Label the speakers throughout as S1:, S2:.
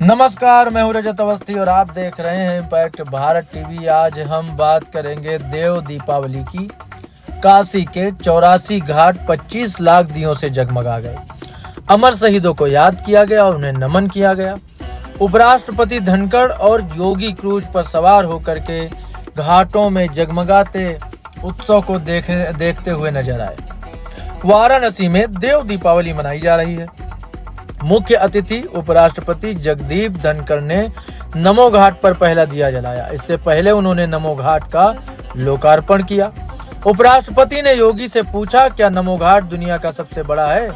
S1: नमस्कार, मैं हूं रजत अवस्थी और आप देख रहे हैं इम्पैक्ट भारत टीवी। आज हम बात करेंगे देव दीपावली की। काशी के 84 घाट 25 लाख दियों से जगमगा गए। अमर शहीदों को याद किया गया और उन्हें नमन किया गया। उपराष्ट्रपति धनखड़ और योगी क्रूज पर सवार होकर के घाटों में जगमगाते उत्सव को देखते हुए नजर आए। वाराणसी में देव दीपावली मनाई जा रही है। मुख्य अतिथि उपराष्ट्रपति जगदीप धनखड़ ने नमो घाट पर पहला दिया जलाया। इससे पहले उन्होंने नमो घाट का लोकार्पण किया। उपराष्ट्रपति ने योगी से पूछा, क्या नमो घाट दुनिया का सबसे बड़ा है?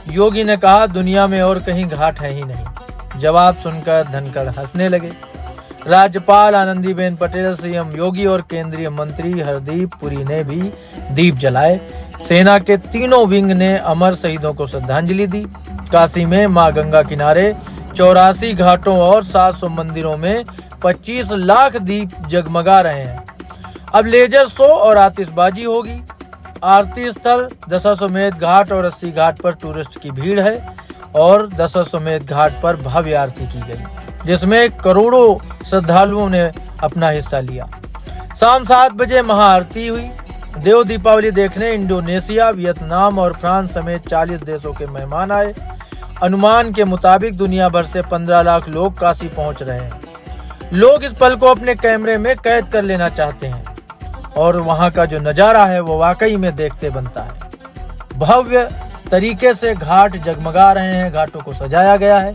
S1: योगी ने कहा, दुनिया में और कहीं घाट है ही नहीं। जवाब सुनकर धनखड़ हंसने लगे। राज्यपाल आनंदीबेन पटेल, सीएम योगी और केंद्रीय मंत्री हरदीप पुरी ने भी दीप जलाए। सेना के तीनों विंग ने अमर शहीदों को श्रद्धांजलि दी। काशी में मां गंगा किनारे 84 घाटों और 700 मंदिरों में 25 लाख दीप जगमगा रहे हैं। अब लेजर शो और आतिशबाजी होगी। आरती स्थल दशाश्वमेध घाट और 80 घाट पर टूरिस्ट की भीड़ है और दशाश्वमेध घाट पर भव्य आरती की गई, जिसमें करोड़ों श्रद्धालुओं ने अपना हिस्सा लिया। शाम 7 बजे महाआरती हुई। देव दीपावली देखने इंडोनेशिया, वियतनाम और फ्रांस समेत 40 देशों के मेहमान आए। अनुमान के मुताबिक दुनिया भर से 15 लाख लोग काशी पहुंच रहे हैं। लोग इस पल को अपने कैमरे में कैद कर लेना चाहते हैं और वहां का जो नजारा है वो वाकई में देखते बनता है। भव्य तरीके से घाट जगमगा रहे हैं, घाटों को सजाया गया है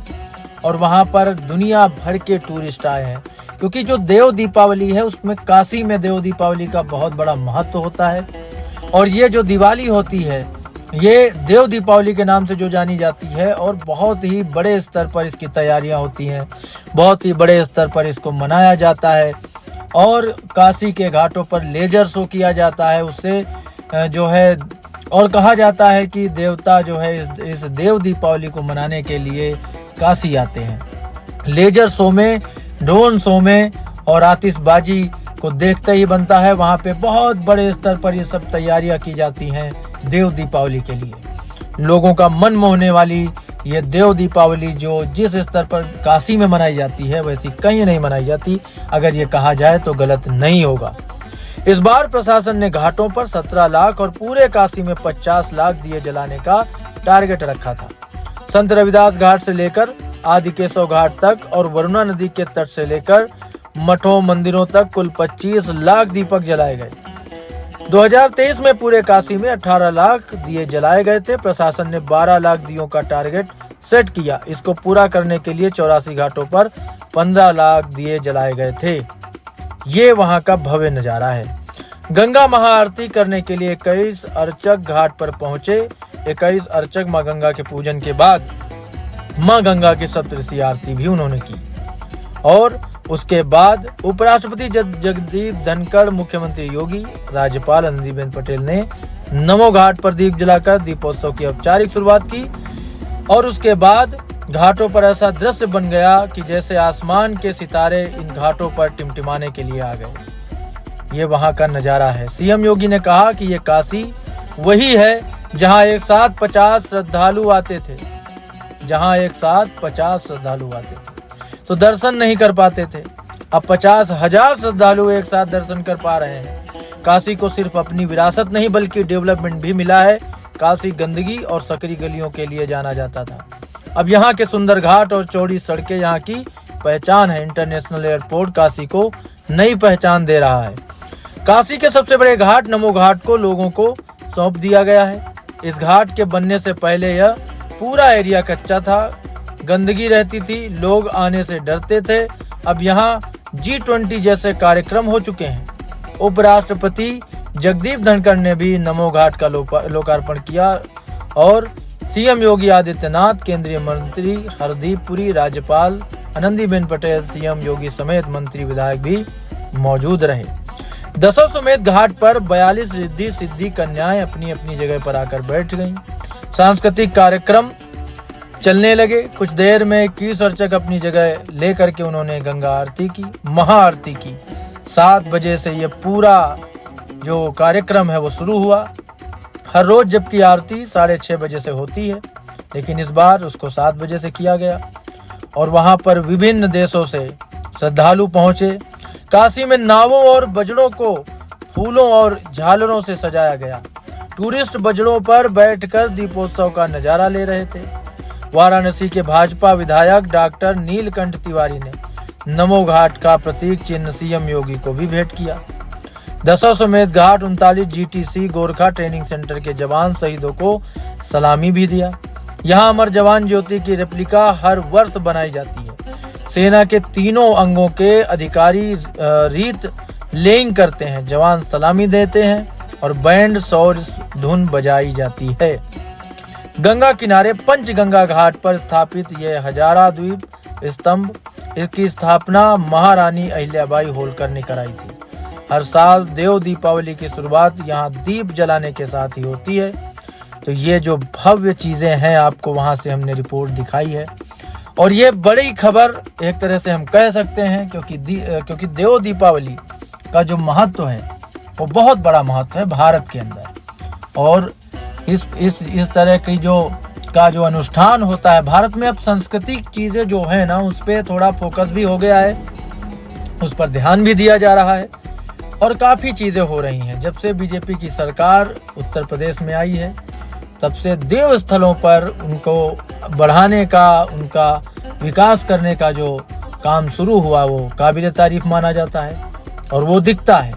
S1: और वहां पर दुनिया भर के टूरिस्ट आए हैं, क्योंकि जो देव दीपावली है उसमें काशी में देव दीपावली का बहुत बड़ा महत्व होता है। और ये जो दिवाली होती है ये देव दीपावली के नाम से जो जानी जाती है और बहुत ही बड़े स्तर पर इसकी तैयारियां होती हैं, बहुत ही बड़े स्तर पर इसको मनाया जाता है और काशी के घाटों पर लेजर शो किया जाता है। उससे जो है और कहा जाता है कि देवता जो है इस देव दीपावली को मनाने के लिए काशी आते हैं। लेजर शो में, ड्रोन शो में और आतिशबाजी को देखते ही बनता है। वहां पे बहुत बड़े स्तर पर ये सब तैयारियां की जाती हैं देव दीपावली के लिए। लोगों का मन मोहने वाली ये देव दीपावली जो जिस स्तर पर काशी में मनाई जाती है वैसी कहीं नहीं मनाई जाती, अगर ये कहा जाए तो गलत नहीं होगा। इस बार प्रशासन ने घाटों पर 17 लाख और पूरे काशी में 50 लाख दिए जलाने का टारगेट रखा था। संत रविदास घाट से लेकर आदिकेशव घाट तक और वरुणा नदी के तट से लेकर मठों मंदिरों तक कुल 25 लाख दीपक जलाए गए। 2023 में पूरे काशी में 18 लाख दिए जलाए गए थे। प्रशासन ने 12 लाख दियों का टारगेट सेट किया। इसको पूरा करने के लिए 84 घाटों पर 15 लाख दिए जलाए गए थे। ये वहां का भव्य नजारा है। गंगा महाआरती करने के लिए 21 अर्चक घाट पर पहुंचे। 21 अर्चक मां गंगा के पूजन के बाद मां गंगा की सप्तऋषि आरती भी उन्होंने की और उसके बाद उपराष्ट्रपति जगदीप धनखड़, मुख्यमंत्री योगी, राज्यपाल आनंदीबेन पटेल ने नमो घाट पर दीप जलाकर दीपोत्सव की औपचारिक शुरुआत की। और उसके बाद घाटों पर ऐसा दृश्य बन गया कि जैसे आसमान के सितारे इन घाटों पर टिमटिमाने के लिए आ गए। ये वहां का नजारा है। सीएम योगी ने कहा कि ये काशी वही है जहां एक साथ 50 श्रद्धालु आते थे, तो दर्शन नहीं कर पाते थे। अब 50,000 श्रद्धालु एक साथ दर्शन कर पा रहे हैं। काशी को सिर्फ अपनी विरासत नहीं बल्कि डेवलपमेंट भी मिला है। काशी गंदगी और सकरी गलियों के लिए जाना जाता था। अब यहाँ के सुंदर घाट और चौड़ी सड़कें यहाँ की पहचान है। इंटरनेशनल एयरपोर्ट काशी को नई पहचान दे रहा है। काशी के सबसे बड़े घाट नमो घाट को लोगों को सौंप दिया गया है। इस घाट के बनने से पहले यह पूरा एरिया कच्चा था, गंदगी रहती थी, लोग आने से डरते थे। अब यहाँ G20 जैसे कार्यक्रम हो चुके हैं। उपराष्ट्रपति जगदीप धनखड़ ने भी नमो घाट का लोकार्पण किया और सीएम योगी आदित्यनाथ, केंद्रीय मंत्री हरदीप पुरी, राज्यपाल आनंदीबेन पटेल, सीएम योगी समेत मंत्री विधायक भी मौजूद रहे। दशाश्वमेध घाट पर 42 रिद्धि सिद्धि कन्याएं अपनी अपनी जगह पर आकर बैठ गईं। सांस्कृतिक कार्यक्रम चलने लगे। कुछ देर में 21 अर्चक अपनी जगह लेकर के उन्होंने गंगा आरती की, महाआरती की। 7 बजे से ये पूरा जो कार्यक्रम है वो शुरू हुआ। हर रोज जबकि आरती 6:30 बजे से होती है, लेकिन इस बार उसको 7 बजे से किया गया। और वहां पर विभिन्न देशों से श्रद्धालु पहुंचे। काशी में नावों और बजड़ों को फूलों और झालरों से सजाया गया। टूरिस्ट बजड़ों पर बैठकर दीपोत्सव का नजारा ले रहे थे। वाराणसी के भाजपा विधायक डॉक्टर नीलकंठ तिवारी ने नमो घाट का प्रतीक चिन्ह सीएम योगी को भी भेंट किया। Dashashwamedh Ghat 39 GTC Gorkha training centre के जवान शहीदों को सलामी भी दिया। यहाँ अमर जवान ज्योति की रेप्लिका हर वर्ष बनाई जाती है। सेना के तीनों अंगों के अधिकारी रीत लेइंग करते हैं, जवान सलामी देते हैं और बैंड शौर्य धुन बजाई जाती है। गंगा किनारे पंचगंगा घाट पर स्थापित यह हजारा द्वीप स्तंभ, इसकी स्थापना महारानी अहिल्याबाई होलकर ने कराई थी। हर साल देव दीपावली की शुरुआत यहाँ दीप जलाने के साथ ही होती है। तो ये जो भव्य चीजें हैं आपको वहां से हमने रिपोर्ट दिखाई है और ये बड़ी खबर एक तरह से हम कह सकते हैं, क्योंकि देव दीपावली का जो महत्व है वो बहुत बड़ा महत्व है भारत के अंदर। और इस तरह की जो अनुष्ठान होता है भारत में, अब सांस्कृतिक चीजें जो है ना उस पर थोड़ा फोकस भी हो गया है, उस पर ध्यान भी दिया जा रहा है और काफी चीजें हो रही हैं। जब से बीजेपी की सरकार उत्तर प्रदेश में आई है तब से देव स्थलों पर उनको बढ़ाने का, उनका विकास करने का जो काम शुरू हुआ वो काबिल तारीफ माना जाता है और वो दिखता है।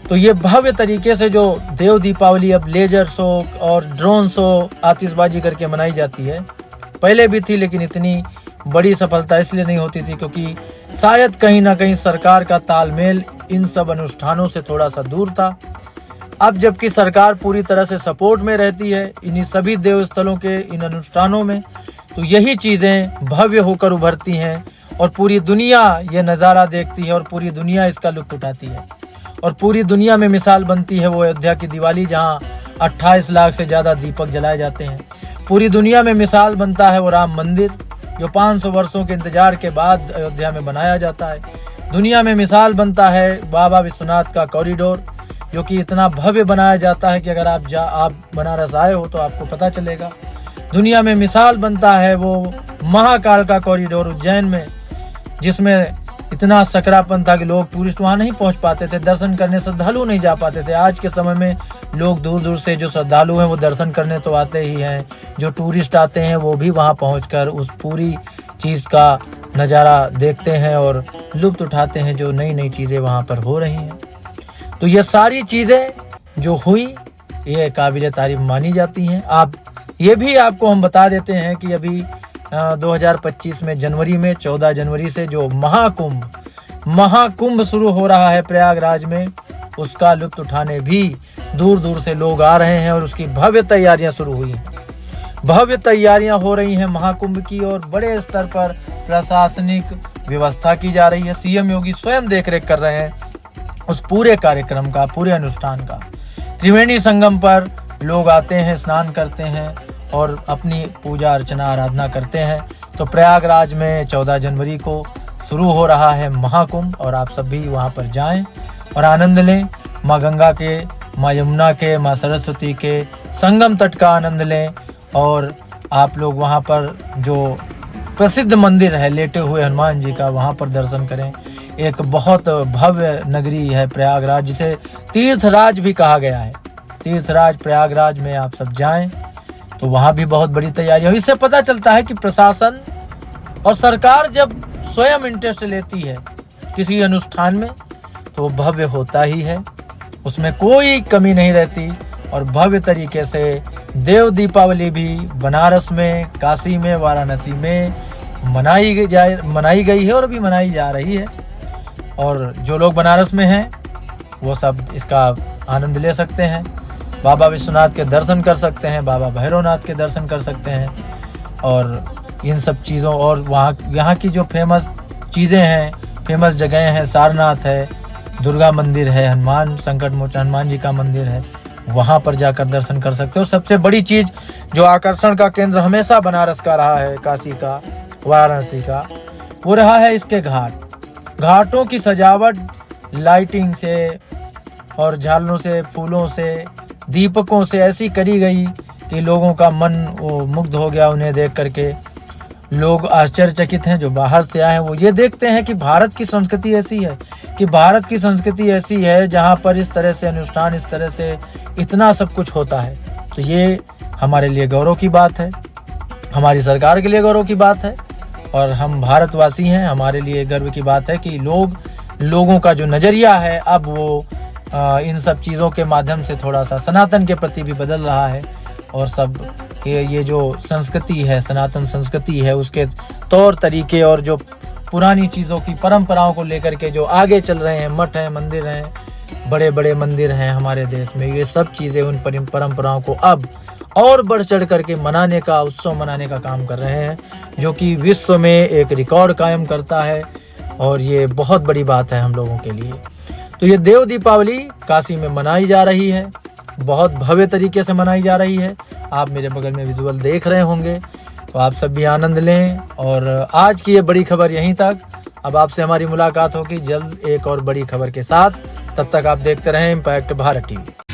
S1: तो ये भव्य तरीके से जो देव दीपावली अब लेजर शो और ड्रोन शो आतिशबाजी करके मनाई जाती है, पहले भी थी लेकिन इतनी बड़ी सफलता इसलिए नहीं होती थी क्योंकि शायद कहीं ना कहीं सरकार का तालमेल इन सब अनुष्ठानों से थोड़ा सा दूर था। अब जबकि सरकार पूरी तरह से सपोर्ट में रहती है इन्हीं सभी देव स्थलों के इन अनुष्ठानों में, तो यही चीजें भव्य होकर उभरती हैं और पूरी दुनिया ये नज़ारा देखती है और पूरी दुनिया इसका लुत्फ उठाती है। और पूरी दुनिया में मिसाल बनती है वो अयोध्या की दिवाली, जहाँ 28 लाख से ज़्यादा दीपक जलाए जाते हैं। पूरी दुनिया में मिसाल बनता है वो राम मंदिर जो 500 वर्षों के इंतजार के बाद अयोध्या में बनाया जाता है। दुनिया में मिसाल बनता है बाबा विश्वनाथ का कॉरिडोर जो कि इतना भव्य बनाया जाता है कि अगर आप बनारस आए हो तो आपको पता चलेगा। दुनिया में मिसाल बनता है वो महाकाल का कॉरिडोर उज्जैन में, जिसमें इतना सकरापन था कि लोग टूरिस्ट वहां नहीं पहुंच पाते थे, दर्शन करने श्रद्धालु नहीं जा पाते थे। आज के समय में लोग दूर दूर से जो श्रद्धालु हैं वो दर्शन करने तो आते ही हैं, जो टूरिस्ट आते हैं वो भी वहां पहुंचकर उस पूरी चीज़ का नज़ारा देखते हैं और लुत्फ उठाते हैं जो नई नई चीज़ें वहां पर हो रही हैं। तो ये सारी चीज़ें जो हुई ये काबिल तारीफ मानी जाती हैं। ये भी आपको हम बता देते हैं कि अभी 2025 में जनवरी में 14 जनवरी से जो महाकुंभ शुरू हो रहा है प्रयागराज में, उसका लुत्फ उठाने भी दूर दूर से लोग आ रहे हैं और उसकी भव्य तैयारियां शुरू हुई हैं। भव्य तैयारियां हो रही हैं महाकुंभ की और बड़े स्तर पर प्रशासनिक व्यवस्था की जा रही है। सीएम योगी स्वयं देखरेख कर रहे हैं उस पूरे कार्यक्रम का, पूरे अनुष्ठान का। त्रिवेणी संगम पर लोग आते हैं, स्नान करते हैं और अपनी पूजा अर्चना आराधना करते हैं। तो प्रयागराज में 14 जनवरी को शुरू हो रहा है महाकुंभ और आप सब भी वहाँ पर जाएं और आनंद लें। माँ गंगा के, माँ यमुना के, माँ सरस्वती के संगम तट का आनंद लें। और आप लोग वहाँ पर जो प्रसिद्ध मंदिर है लेटे हुए हनुमान जी का, वहाँ पर दर्शन करें। एक बहुत भव्य नगरी है प्रयागराज, जिसे तीर्थराज भी कहा गया है। तीर्थराज प्रयागराज में आप सब जाएं तो वहाँ भी बहुत बड़ी तैयारी है। इससे पता चलता है कि प्रशासन और सरकार जब स्वयं इंटरेस्ट लेती है किसी अनुष्ठान में तो भव्य होता ही है, उसमें कोई कमी नहीं रहती। और भव्य तरीके से देव दीपावली भी बनारस में, काशी में, वाराणसी में मनाई गई है और अभी मनाई जा रही है। और जो लोग बनारस में हैं वो सब इसका आनंद ले सकते हैं, बाबा विश्वनाथ के दर्शन कर सकते हैं, बाबा भैरवनाथ के दर्शन कर सकते हैं। और इन सब चीज़ों और यहाँ की जो फेमस चीज़ें हैं, फेमस जगहें हैं, सारनाथ है, दुर्गा मंदिर है, हनुमान संकट मोचन हनुमान जी का मंदिर है, वहाँ पर जाकर दर्शन कर सकते हो। सबसे बड़ी चीज़ जो आकर्षण का केंद्र हमेशा बनारस का रहा है, काशी का, वाराणसी का, वो रहा है इसके घाटों की सजावट लाइटिंग से और झालरों से, फूलों से, दीपकों से ऐसी करी गई कि लोगों का मन वो मुग्ध हो गया उन्हें देख करके। लोग आश्चर्यचकित हैं जो बाहर से आए हैं, वो ये देखते हैं कि भारत की संस्कृति ऐसी है, जहाँ पर इस तरह से अनुष्ठान, इस तरह से इतना सब कुछ होता है। तो ये हमारे लिए गौरव की बात है, हमारी सरकार के लिए गौरव की बात है, और हम भारतवासी हैं, हमारे लिए गर्व की बात है कि लोगों का जो नज़रिया है अब वो इन सब चीज़ों के माध्यम से थोड़ा सा सनातन के प्रति भी बदल रहा है, और सब ये जो संस्कृति है, सनातन संस्कृति है, उसके तौर तरीके और जो पुरानी चीज़ों की परंपराओं को लेकर के जो आगे चल रहे हैं, मठ हैं, मंदिर हैं, बड़े बड़े मंदिर हैं हमारे देश में, ये सब चीज़ें उन परंपराओं को अब और बढ़ चढ़ करके मनाने का, उत्सव मनाने का काम कर रहे हैं, जो कि विश्व में एक रिकॉर्ड कायम करता है, और ये बहुत बड़ी बात है हम लोगों के लिए। तो ये देव दीपावली काशी में मनाई जा रही है, बहुत भव्य तरीके से मनाई जा रही है। आप मेरे बगल में विजुअल देख रहे होंगे, तो आप सब भी आनंद लें। और आज की ये बड़ी खबर यहीं तक। अब आपसे हमारी मुलाकात होगी जल्द एक और बड़ी खबर के साथ। तब तक आप देखते रहें इम्पैक्ट भारत टीवी।